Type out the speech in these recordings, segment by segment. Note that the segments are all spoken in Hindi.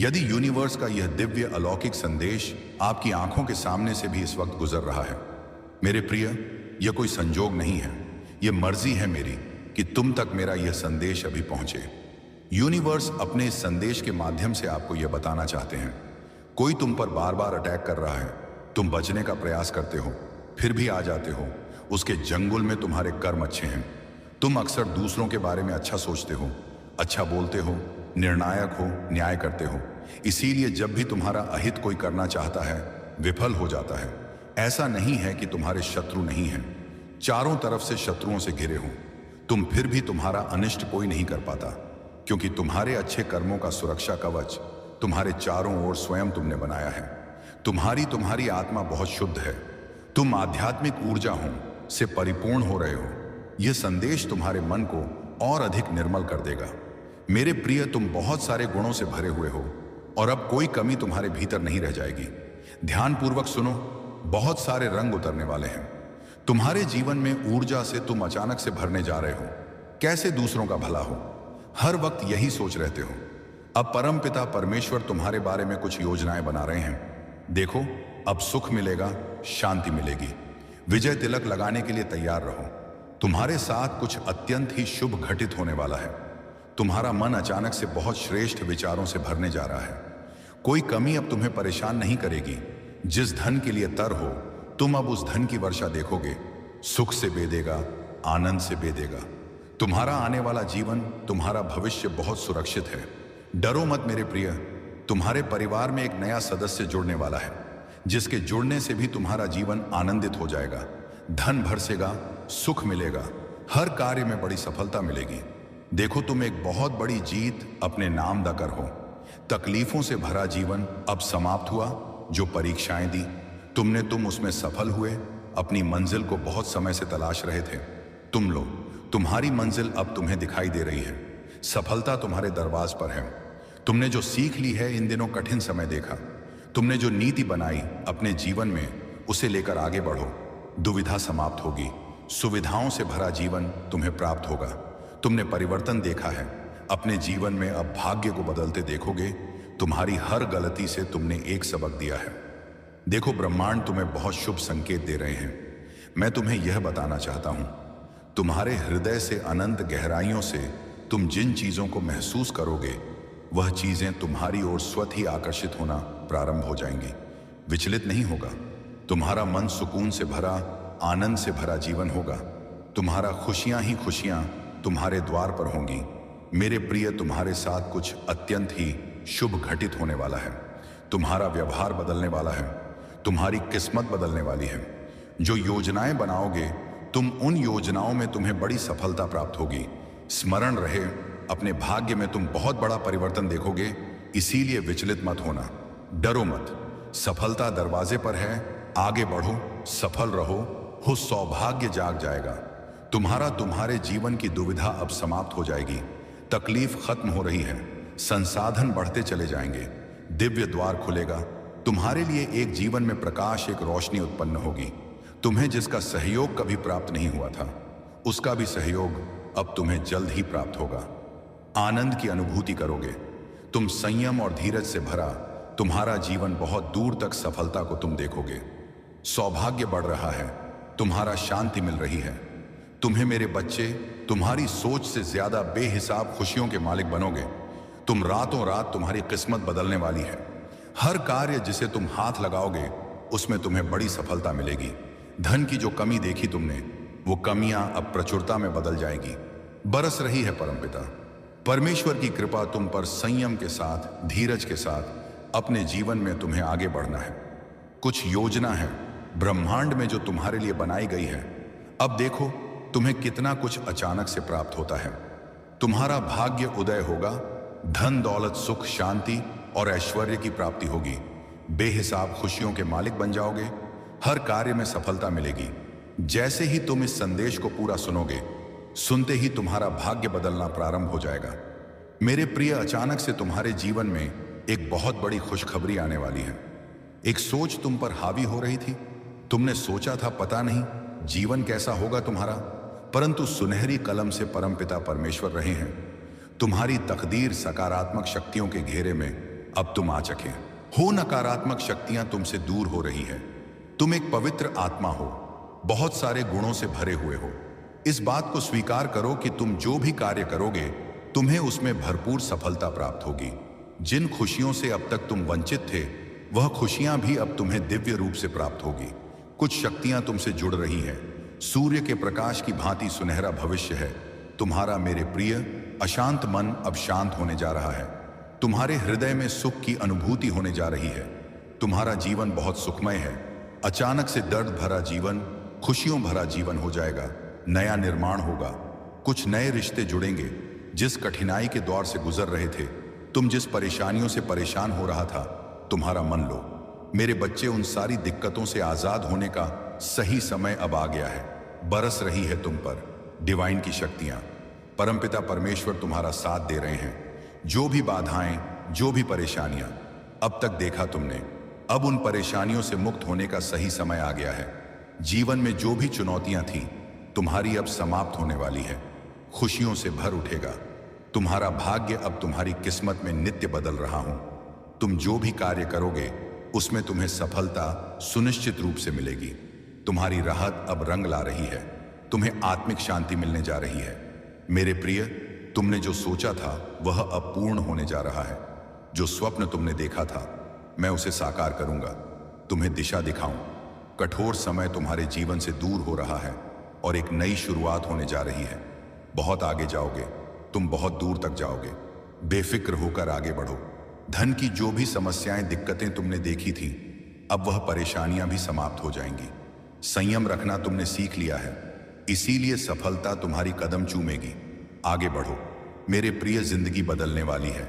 यदि यूनिवर्स का यह दिव्य अलौकिक संदेश आपकी आंखों के सामने से भी इस वक्त गुजर रहा है, मेरे प्रिय, यह कोई संजोग नहीं है, यह मर्जी है मेरी कि तुम तक मेरा यह संदेश अभी पहुंचे। यूनिवर्स अपने इस संदेश के माध्यम से आपको यह बताना चाहते हैं, कोई तुम पर बार बार अटैक कर रहा है, तुम बचने का प्रयास करते हो, फिर भी आ जाते हो। उसके जंगल में तुम्हारे कर्म अच्छे हैं। तुम अक्सर दूसरों के बारे में अच्छा सोचते हो, अच्छा बोलते हो, निर्णायक हो, न्याय करते हो। इसीलिए जब भी तुम्हारा अहित कोई करना चाहता है, विफल हो जाता है। ऐसा नहीं है कि तुम्हारे शत्रु नहीं हैं, चारों तरफ से शत्रुओं से घिरे हो, तुम फिर भी तुम्हारा अनिष्ट कोई नहीं कर पाता, क्योंकि तुम्हारे अच्छे कर्मों का सुरक्षा कवच तुम्हारे चारों ओर स्वयं तुमने बनाया है। तुम्हारी आत्मा बहुत शुद्ध है, तुम आध्यात्मिक ऊर्जा से परिपूर्ण हो रहे हो। यह संदेश तुम्हारे मन को और अधिक निर्मल कर देगा। मेरे प्रिय, तुम बहुत सारे गुणों से भरे हुए हो और अब कोई कमी तुम्हारे भीतर नहीं रह जाएगी। ध्यानपूर्वक सुनो, बहुत सारे रंग उतरने वाले हैं। तुम्हारे जीवन में ऊर्जा से तुम अचानक से भरने जा रहे हो। कैसे दूसरों का भला हो, हर वक्त यही सोच रहते हो। अब परमपिता परमेश्वर तुम्हारे बारे में कुछ योजनाएं बना रहे हैं। देखो, अब सुख मिलेगा, शांति मिलेगी। विजय तिलक लगाने के लिए तैयार रहो। तुम्हारे साथ कुछ अत्यंत ही शुभ घटित होने वाला है। तुम्हारा मन अचानक से बहुत श्रेष्ठ विचारों से भरने जा रहा है। कोई कमी अब तुम्हें परेशान नहीं करेगी। जिस धन के लिए तर हो, तुम अब उस धन की वर्षा देखोगे। सुख से बेदेगा, आनंद से बेदेगा। तुम्हारा आने वाला जीवन, तुम्हारा भविष्य बहुत सुरक्षित है। डरो मत मेरे प्रिय, तुम्हारे परिवार में एक नया सदस्य जुड़ने वाला है, जिसके जुड़ने से भी तुम्हारा जीवन आनंदित हो जाएगा। धन बरसेगा, सुख मिलेगा, हर कार्य में बड़ी सफलता मिलेगी। देखो, तुम एक बहुत बड़ी जीत अपने नाम दाकर हो। तकलीफों से भरा जीवन अब समाप्त हुआ। जो परीक्षाएं दी तुम उसमें सफल हुए। अपनी मंजिल को बहुत समय से तलाश रहे थे, तुम लो। तुम्हारी मंजिल अब तुम्हें दिखाई दे रही है। सफलता तुम्हारे दरवाज पर है। तुमने जो सीख ली है, इन दिनों कठिन समय देखा, तुमने जो नीति बनाई अपने जीवन में, उसे लेकर आगे बढ़ो। दुविधा समाप्त होगी, सुविधाओं से भरा जीवन तुम्हें प्राप्त होगा। तुमने परिवर्तन देखा है, अपने जीवन में अब भाग्य को बदलते देखोगे। तुम्हारी हर गलती से तुमने एक सबक दिया है। देखो, ब्रह्मांड तुम्हें बहुत शुभ संकेत दे रहे हैं। मैं तुम्हें यह बताना चाहता हूं, तुम्हारे हृदय से अनंत गहराइयों से तुम जिन चीजों को महसूस करोगे, वह चीजें तुम्हारी ओर स्वतः ही आकर्षित होना प्रारंभ हो जाएंगी। विचलित नहीं होगा। तुम्हारा मन सुकून से भरा, आनंद से भरा जीवन होगा। तुम्हारा खुशियां ही खुशियां तुम्हारे द्वार पर होंगी। मेरे प्रिय, तुम्हारे साथ कुछ अत्यंत ही शुभ घटित होने वाला है। तुम्हारा व्यवहार बदलने वाला है, तुम्हारी किस्मत बदलने वाली है। जो योजनाएं बनाओगे, तुम उन योजनाओं में तुम्हें बड़ी सफलता प्राप्त होगी। स्मरण रहे, अपने भाग्य में तुम बहुत बड़ा परिवर्तन देखोगे। इसीलिए विचलित मत होना, डरो मत। सफलता दरवाजे पर है, आगे बढ़ो, सफल रहो, हो सौभाग्य जाग जाएगा। तुम्हारे जीवन की दुविधा अब समाप्त हो जाएगी। तकलीफ खत्म हो रही है, संसाधन बढ़ते चले जाएंगे, दिव्य द्वार खुलेगा। तुम्हारे लिए एक जीवन में प्रकाश, एक रोशनी उत्पन्न होगी। तुम्हें जिसका सहयोग कभी प्राप्त नहीं हुआ था, उसका भी सहयोग अब तुम्हें जल्द ही प्राप्त होगा। आनंद की अनुभूति करोगे। तुम संयम और धीरज से भरा तुम्हारा जीवन, बहुत दूर तक सफलता को तुम देखोगे। सौभाग्य बढ़ रहा है, तुम्हारा शांति मिल रही है। तुम्हें मेरे बच्चे, तुम्हारी सोच से ज्यादा बेहिसाब खुशियों के मालिक बनोगे। तुम रातों रात, तुम्हारी किस्मत बदलने वाली है। हर कार्य जिसे तुम हाथ लगाओगे, उसमें तुम्हें बड़ी सफलता मिलेगी। धन की जो कमी देखी तुमने, वो कमियां अब प्रचुरता में बदल जाएगी। बरस रही है परमपिता परमेश्वर की कृपा तुम पर। संयम के साथ, धीरज के साथ अपने जीवन में तुम्हें आगे बढ़ना है। कुछ योजना है ब्रह्मांड में जो तुम्हारे लिए बनाई गई है। अब देखो, तुम्हें कितना कुछ अचानक से प्राप्त होता है। तुम्हारा भाग्य उदय होगा। धन, दौलत, सुख, शांति और ऐश्वर्य की प्राप्ति होगी। बेहिसाब खुशियों के मालिक बन जाओगे। हर कार्य में सफलता मिलेगी। जैसे ही तुम इस संदेश को पूरा सुनोगे, सुनते ही तुम्हारा भाग्य बदलना प्रारंभ हो जाएगा। मेरे प्रिय, अचानक से तुम्हारे जीवन में एक बहुत बड़ी खुशखबरी आने वाली है। एक सोच तुम पर हावी हो रही थी। तुमने सोचा था, पता नहीं जीवन कैसा होगा तुम्हारा, परंतु सुनहरी कलम से परमपिता परमेश्वर रहे हैं। तुम्हारी तकदीर सकारात्मक शक्तियों के घेरे में अब तुम आ चके हो। नकारात्मक शक्तियां तुमसे दूर हो रही है। तुम एक पवित्र आत्मा हो, बहुत सारे गुणों से भरे हुए हो। इस बात को स्वीकार करो कि तुम जो भी कार्य करोगे तुम्हें उसमें भरपूर सफलता प्राप्त होगी। जिन खुशियों से अब तक तुम वंचित थे वह खुशियां भी अब तुम्हें दिव्य रूप से प्राप्त होगी। कुछ शक्तियां तुमसे जुड़ रही हैं। सूर्य के प्रकाश की भांति सुनहरा भविष्य है। तुम्हारा मेरे प्रिय अशांत मन अब शांत होने जा रहा है। तुम्हारे हृदय में सुख की अनुभूति होने जा रही है। तुम्हारा जीवन बहुत सुखमय है। अचानक से दर्द भरा जीवन खुशियों भरा जीवन हो जाएगा। नया निर्माण होगा। कुछ नए रिश्ते जुड़ेंगे। जिस कठिनाई के दौर से गुजर रहे थे, तुम जिस परेशानियों से परेशान हो रहा था, तुम्हारा मन लो। मेरे बच्चे, उन सारी दिक्कतों से आजाद होने का सही समय अब आ गया है। बरस रही है तुम पर डिवाइन की शक्तियां। परमपिता परमेश्वर तुम्हारा साथ दे रहे हैं। जो भी बाधाएं, जो भी परेशानियां अब तक देखा तुमने, अब उन परेशानियों से मुक्त होने का सही समय आ गया है। जीवन में जो भी चुनौतियां थीं, तुम्हारी अब समाप्त होने वाली है। खुशियों से भर उठेगा। तुम्हारा भाग्य अब तुम्हारी किस्मत में नित्य बदल रहा हूं। तुम जो भी कार्य करोगे उसमें तुम्हें सफलता सुनिश्चित रूप से मिलेगी। तुम्हारी राहत अब रंग ला रही है। तुम्हें आत्मिक शांति मिलने जा रही है। मेरे प्रिय, तुमने जो सोचा था वह अब पूर्ण होने जा रहा है। जो स्वप्न तुमने देखा था मैं उसे साकार करूंगा, तुम्हें दिशा दिखाऊं। कठोर समय तुम्हारे जीवन से दूर हो रहा है और एक नई शुरुआत होने जा रही है। बहुत आगे जाओगे, तुम बहुत दूर तक जाओगे। बेफिक्र होकर आगे बढ़ो। धन की जो भी समस्याएं, दिक्कतें तुमने देखी थी, अब वह परेशानियां भी समाप्त हो जाएंगी। संयम रखना तुमने सीख लिया है, इसीलिए सफलता तुम्हारी कदम चूमेगी। आगे बढ़ो मेरे प्रिय, जिंदगी बदलने वाली है।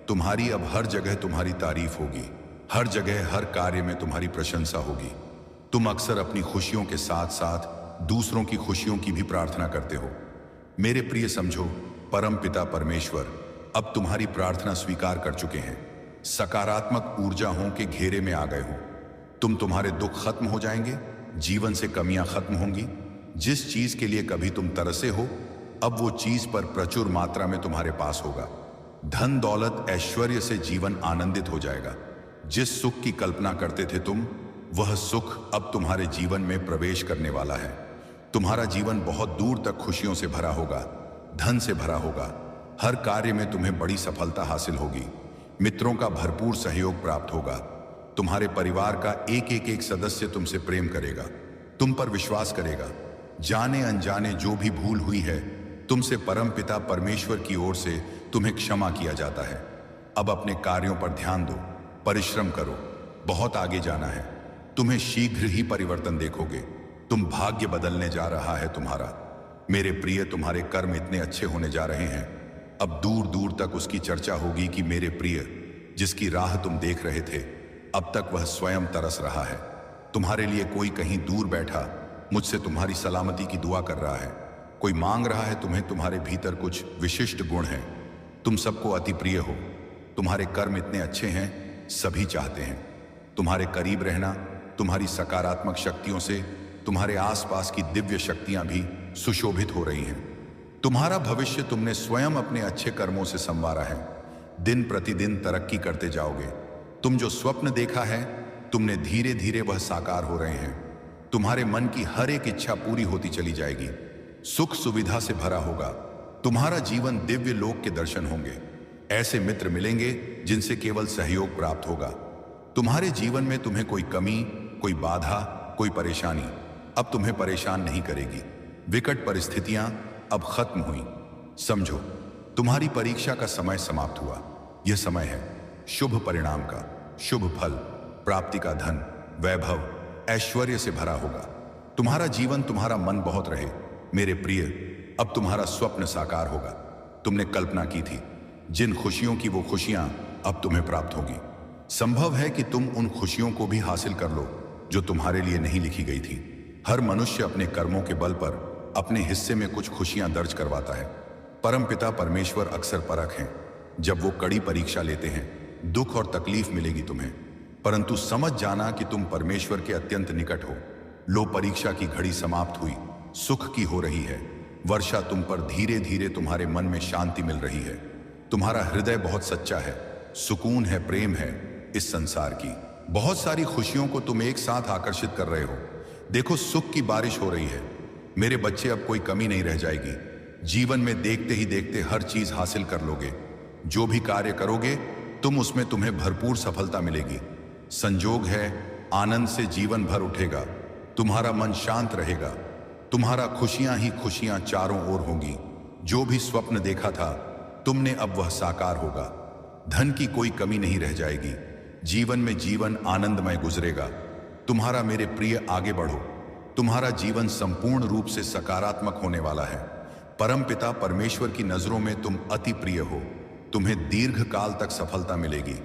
तुम्हारी अब हर जगह तुम्हारी तारीफ होगी। हर जगह, हर कार्य में तुम्हारी प्रशंसा होगी। तुम अक्सर अपनी खुशियों के साथ साथ दूसरों की खुशियों की भी प्रार्थना करते हो। मेरे प्रिय, समझो, परम पिता परमेश्वर अब तुम्हारी प्रार्थना स्वीकार कर चुके हैं। सकारात्मक ऊर्जाओं के घेरे में आ गए हो। तुम्हारे दुख खत्म हो जाएंगे। जीवन से कमियां खत्म होंगी। जिस चीज के लिए कभी तुम तरसे हो, अब वो चीज पर प्रचुर मात्रा में तुम्हारे पास होगा। धन दौलत ऐश्वर्य से जीवन आनंदित हो जाएगा। जिस सुख की कल्पना करते थे तुम, वह सुख अब तुम्हारे जीवन में प्रवेश करने वाला है। तुम्हारा जीवन बहुत दूर तक खुशियों से भरा होगा, धन से भरा होगा। हर कार्य में तुम्हें बड़ी सफलता हासिल होगी। मित्रों का भरपूर सहयोग प्राप्त होगा। तुम्हारे परिवार का एक सदस्य तुमसे प्रेम करेगा, तुम पर विश्वास करेगा। जाने अनजाने जो भी भूल हुई है, तुमसे परम पिता परमेश्वर की ओर से तुम्हें क्षमा किया जाता है। अब अपने कार्यों पर ध्यान दो, परिश्रम करो। बहुत आगे जाना है। तुम्हें शीघ्र ही परिवर्तन देखोगे। तुम भाग्य बदलने जा रहा है तुम्हारा। मेरे प्रिय, तुम्हारे कर्म इतने अच्छे होने जा रहे हैं, अब दूर दूर तक उसकी चर्चा होगी कि मेरे प्रिय, जिसकी राह तुम देख रहे थे, अब तक वह स्वयं तरस रहा है। तुम्हारे लिए कोई कहीं दूर बैठा मुझसे तुम्हारी सलामती की दुआ कर रहा है। कोई मांग रहा है तुम्हें। तुम्हारे भीतर कुछ विशिष्ट गुण हैं। तुम सबको अति प्रिय हो। तुम्हारे कर्म इतने अच्छे हैं, सभी चाहते हैं। तुम्हारे करीब रहना, तुम्हारी सकारात्मक शक्तियों से तुम्हारे आसपास की दिव्य शक्तियां भी सुशोभित हो रही हैं। तुम्हारा भविष्य तुमने स्वयं अपने अच्छे कर्मों से संवारा है। दिन प्रतिदिन तरक्की करते जाओगे। तुम जो स्वप्न देखा है, तुमने धीरे धीरे वह साकार हो रहे हैं। तुम्हारे मन की हर एक इच्छा पूरी होती चली जाएगी। सुख सुविधा से भरा होगा। तुम्हारा जीवन दिव्य लोक के दर्शन होंगे। ऐसे मित्र मिलेंगे जिनसे केवल सहयोग प्राप्त होगा। तुम्हारे जीवन में तुम्हें कोई कमी, कोई बाधा, कोई परेशानी अब तुम्हें परेशान नहीं करेगी। विकट परिस्थितियां अब खत्म हुई। समझो, तुम्हारी परीक्षा का समय समाप्त हुआ। यह समय है शुभ परिणाम का, शुभ फल प्राप्ति का। धन, वैभव, ऐश्वर्य से भरा होगा। तुम्हारा जीवन, तुम्हारा मन बहुत रहे। मेरे प्रिय, अब तुम्हारा स्वप्न साकार होगा। तुमने कल्पना की थी जिन खुशियों की, वो खुशियां अब तुम्हें प्राप्त होगी। संभव है कि तुम उन खुशियों को भी हासिल कर लो जो तुम्हारे लिए नहीं लिखी गई थी। हर मनुष्य अपने कर्मों के बल पर अपने हिस्से में कुछ खुशियां दर्ज करवाता है। परमपिता परमेश्वर अक्सर परख हैं। जब वो कड़ी परीक्षा लेते हैं, दुख और तकलीफ मिलेगी तुम्हें, परंतु समझ जाना कि तुम परमेश्वर के अत्यंत निकट हो। लो, परीक्षा की घड़ी समाप्त हुई, सुख की हो रही है वर्षा। तुम पर धीरे धीरे तुम्हारे मन में शांति मिल रही है। तुम्हारा हृदय बहुत सच्चा है। सुकून है, प्रेम है इस संसार की। बहुत सारी खुशियों को तुम एक साथ आकर्षित कर रहे हो। देखो, सुख की बारिश हो रही है। मेरे बच्चे, अब कोई कमी नहीं रह जाएगी। जीवन में देखते ही देखते हर चीज हासिल कर लोगे। जो भी कार्य करोगे तुम, उसमें तुम्हें भरपूर सफलता मिलेगी। संजोग है, आनंद से जीवन भर उठेगा। तुम्हारा मन शांत रहेगा। तुम्हारा खुशियां ही खुशियां चारों ओर होंगी। जो भी स्वप्न देखा था तुमने, अब वह साकार होगा। धन की कोई कमी नहीं रह जाएगी। जीवन में जीवन आनंदमय गुजरेगा। तुम्हारा मेरे प्रिय, आगे बढ़ो। तुम्हारा जीवन संपूर्ण रूप से सकारात्मक होने वाला है। परमपिता परमेश्वर की नजरों में तुम अति प्रिय हो। तुम्हें दीर्घ काल तक सफलता मिलेगी।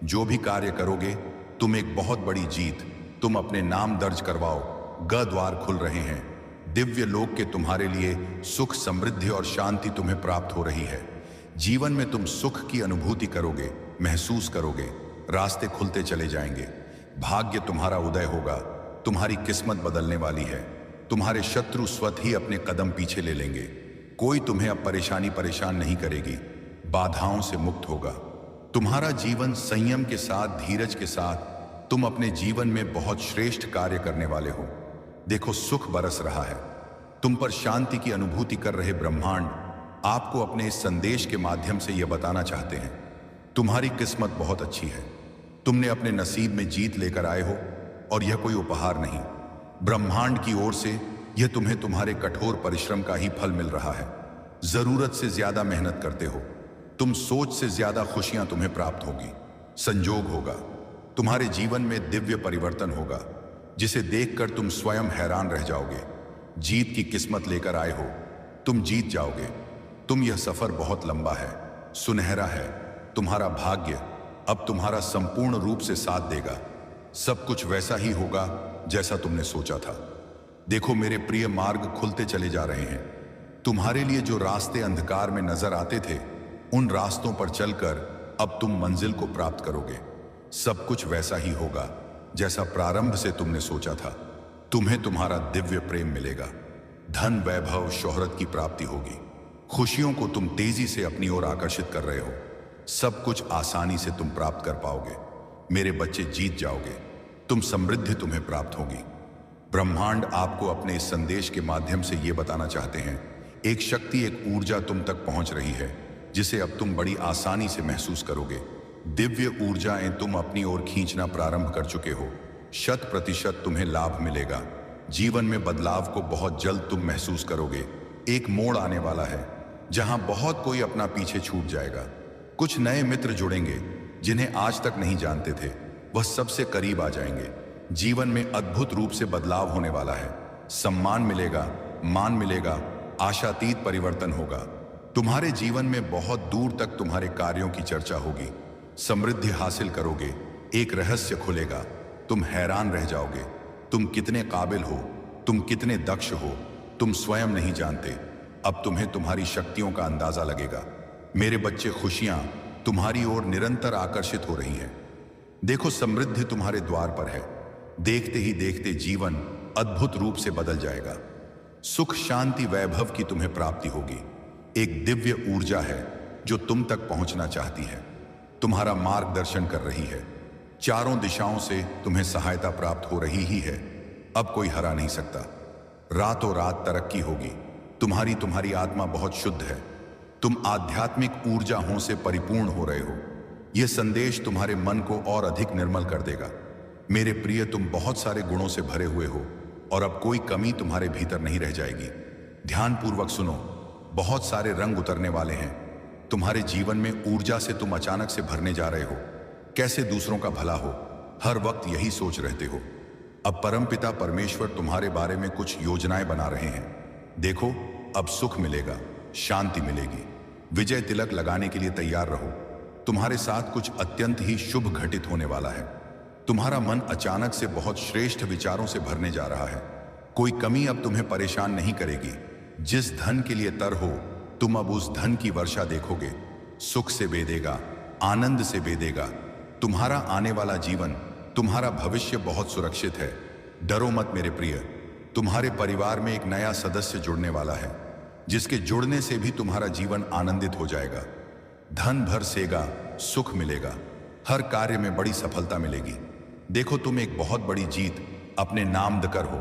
जो भी कार्य करोगे तुम, एक बहुत बड़ी जीत। तुम अपने नाम दर्ज करवाओ। द्वार खुल रहे हैं। दिव्य लोक के तुम्हारे लिए सुख, समृद्धि और शांति तुम्हें प्राप्त हो रही है। जीवन में तुम सुख की अनुभूति करोगे, महसूस करोगे। रास्ते खुलते चले जाएंगे। भाग्य तुम्हारा उदय होगा। तुम्हारी किस्मत बदलने वाली है। तुम्हारे शत्रु स्वतः ही अपने कदम पीछे ले लेंगे। कोई तुम्हें अब परेशान नहीं करेगी। बाधाओं से मुक्त होगा। तुम्हारा जीवन संयम के साथ, धीरज के साथ, तुम अपने जीवन में बहुत श्रेष्ठ कार्य करने वाले हो। देखो, सुख बरस रहा है। तुम पर शांति की अनुभूति कर रहे ब्रह्मांड आपको अपने इस संदेश के माध्यम से यह बताना चाहते हैं, तुम्हारी किस्मत बहुत अच्छी है। तुमने अपने नसीब में जीत लेकर आए हो और यह कोई उपहार नहीं। ब्रह्मांड की ओर से यह तुम्हें तुम्हारे कठोर परिश्रम का ही फल मिल रहा है। जरूरत से ज्यादा मेहनत करते हो तुम, सोच से ज्यादा खुशियां तुम्हें प्राप्त होगी। संजोग होगा, तुम्हारे जीवन में दिव्य परिवर्तन होगा जिसे देखकर तुम स्वयं हैरान रह जाओगे। जीत की किस्मत लेकर आए हो, तुम जीत जाओगे। यह सफर बहुत लंबा है, सुनहरा है। तुम्हारा भाग्य अब तुम्हारा संपूर्ण रूप से साथ देगा। सब कुछ वैसा ही होगा जैसा तुमने सोचा था। देखो मेरे प्रिय, मार्ग खुलते चले जा रहे हैं। तुम्हारे लिए जो रास्ते अंधकार में नजर आते थे, उन रास्तों पर चलकर अब तुम मंजिल को प्राप्त करोगे। सब कुछ वैसा ही होगा जैसा प्रारंभ से तुमने सोचा था। तुम्हें तुम्हारा दिव्य प्रेम मिलेगा। धन, वैभव, शोहरत की प्राप्ति होगी। खुशियों को तुम तेजी से अपनी ओर आकर्षित कर रहे हो। सब कुछ आसानी से तुम प्राप्त कर पाओगे। मेरे बच्चे, जीत जाओगे। समृद्धि तुम्हें प्राप्त होगी। ब्रह्मांड आपको अपने इस संदेश के माध्यम से यह बताना चाहते हैं, एक शक्ति, एक ऊर्जा तुम तक पहुंच रही है जिसे अब तुम बड़ी आसानी से महसूस करोगे। दिव्य ऊर्जाएं तुम अपनी ओर खींचना प्रारंभ कर चुके हो। 100% तुम्हें लाभ मिलेगा। जीवन में बदलाव को बहुत जल्द तुम महसूस करोगे। एक मोड़ आने वाला है जहां बहुत कोई अपना पीछे छूट जाएगा। कुछ नए मित्र जुड़ेंगे जिन्हें आज तक नहीं जानते थे, वह सबसे करीब आ जाएंगे। जीवन में अद्भुत रूप से बदलाव होने वाला है। सम्मान मिलेगा, मान मिलेगा, आशातीत परिवर्तन होगा। तुम्हारे जीवन में बहुत दूर तक तुम्हारे कार्यों की चर्चा होगी। समृद्धि हासिल करोगे। एक रहस्य खुलेगा। तुम हैरान रह जाओगे। तुम कितने काबिल हो, तुम कितने दक्ष हो, तुम स्वयं नहीं जानते। अब तुम्हें तुम्हारी शक्तियों का अंदाजा लगेगा। मेरे बच्चे, खुशियां तुम्हारी ओर निरंतर आकर्षित हो रही हैं। देखो, समृद्धि तुम्हारे द्वार पर है। देखते ही देखते जीवन अद्भुत रूप से बदल जाएगा। सुख, शांति, वैभव की तुम्हें प्राप्ति होगी। एक दिव्य ऊर्जा है जो तुम तक पहुंचना चाहती है, तुम्हारा मार्गदर्शन कर रही है। चारों दिशाओं से तुम्हें सहायता प्राप्त हो रही ही है। अब कोई हरा नहीं सकता। रातों रात तरक्की होगी। तुम्हारी आत्मा बहुत शुद्ध है। तुम आध्यात्मिक ऊर्जाओं से परिपूर्ण हो रहे हो। यह संदेश तुम्हारे मन को और अधिक निर्मल कर देगा। मेरे प्रिय, तुम बहुत सारे गुणों से भरे हुए हो और अब कोई कमी तुम्हारे भीतर नहीं रह जाएगी। ध्यानपूर्वक सुनो, बहुत सारे रंग उतरने वाले हैं। तुम्हारे जीवन में ऊर्जा से तुम अचानक से भरने जा रहे हो। कैसे दूसरों का भला हो, हर वक्त यही सोच रहते हो। अब परमपिता परमेश्वर तुम्हारे बारे में कुछ योजनाएं बना रहे हैं। देखो, अब सुख मिलेगा, शांति मिलेगी। विजय तिलक लगाने के लिए तैयार रहो। तुम्हारे साथ कुछ अत्यंत ही शुभ घटित होने वाला है। तुम्हारा मन अचानक से बहुत श्रेष्ठ विचारों से भरने जा रहा है। कोई कमी अब तुम्हें परेशान नहीं करेगी। जिस धन के लिए तर हो, तुम अब उस धन की वर्षा देखोगे। सुख से बेदेगा, आनंद से बेदेगा। तुम्हारा आने वाला जीवन, तुम्हारा भविष्य बहुत सुरक्षित है। डरो मत मेरे प्रिय। तुम्हारे परिवार में एक नया सदस्य जुड़ने वाला है, जिसके जुड़ने से भी तुम्हारा जीवन आनंदित हो जाएगा। धन भर सेगा, सुख मिलेगा, हर कार्य में बड़ी सफलता मिलेगी। देखो तुम एक बहुत बड़ी जीत अपने नामद कर हो।